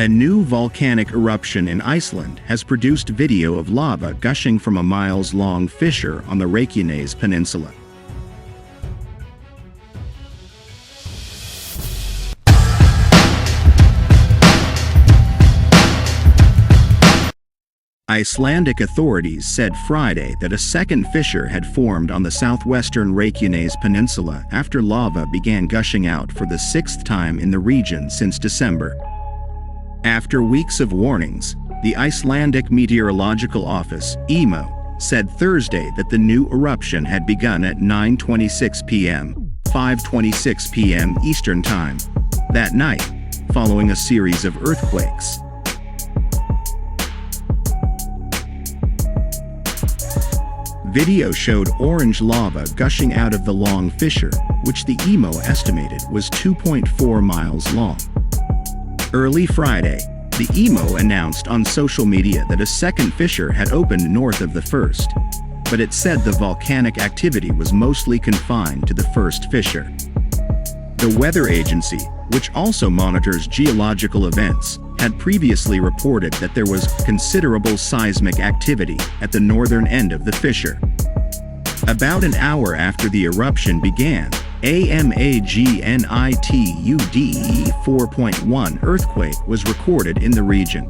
A new volcanic eruption in Iceland has produced video of lava gushing from a miles-long fissure on the Reykjanes peninsula. Icelandic authorities said Friday that a second fissure had formed on the southwestern Reykjanes peninsula after lava began gushing out for the sixth time in the region since December. After weeks of warnings, the Icelandic Meteorological Office, (IMO), said Thursday that the new eruption had begun at 9:26 p.m., 5:26 p.m. Eastern Time, that night, following a series of earthquakes. Video showed orange lava gushing out of the long fissure, which the IMO estimated was 2.4 miles long. Early Friday, the IMO announced on social media that a second fissure had opened north of the first, but it said the volcanic activity was mostly confined to the first fissure. The weather agency, which also monitors geological events, had previously reported that there was considerable seismic activity at the northern end of the fissure. About an hour after the eruption began, a magnitude 4.1 earthquake was recorded in the region.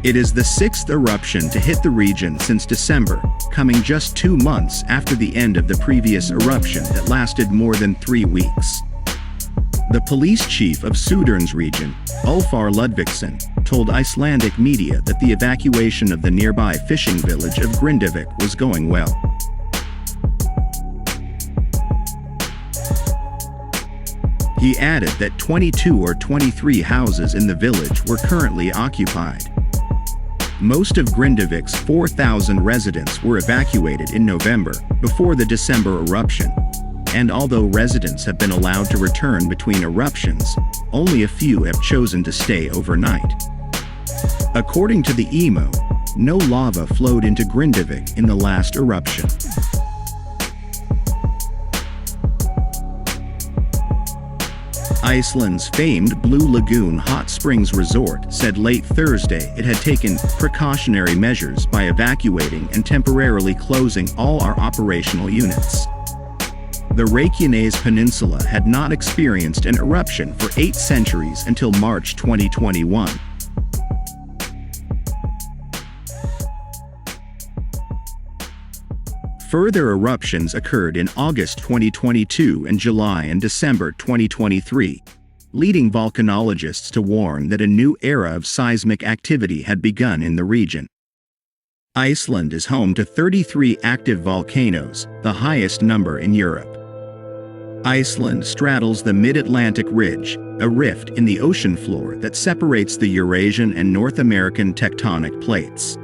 It is the sixth eruption to hit the region since December, coming just 2 months after the end of the previous eruption that lasted more than 3 weeks. The police chief of Suðurnes region, Ulfar Ludvigsson, told Icelandic media that the evacuation of the nearby fishing village of Grindavik was going well. He added that 22 or 23 houses in the village were currently occupied. Most of Grindavik's 4,000 residents were evacuated in November, before the December eruption, and although residents have been allowed to return between eruptions, only a few have chosen to stay overnight. According to the IMO, no lava flowed into Grindavik in the last eruption. Iceland's famed Blue Lagoon Hot Springs Resort said late Thursday it had taken precautionary measures by evacuating and temporarily closing all our operational units. The Reykjanes Peninsula had not experienced an eruption for 8 centuries until March 2021. Further eruptions occurred in August 2022 and July and December 2023, leading volcanologists to warn that a new era of seismic activity had begun in the region. Iceland is home to 33 active volcanoes, the highest number in Europe. Iceland straddles the Mid-Atlantic Ridge, a rift in the ocean floor that separates the Eurasian and North American tectonic plates.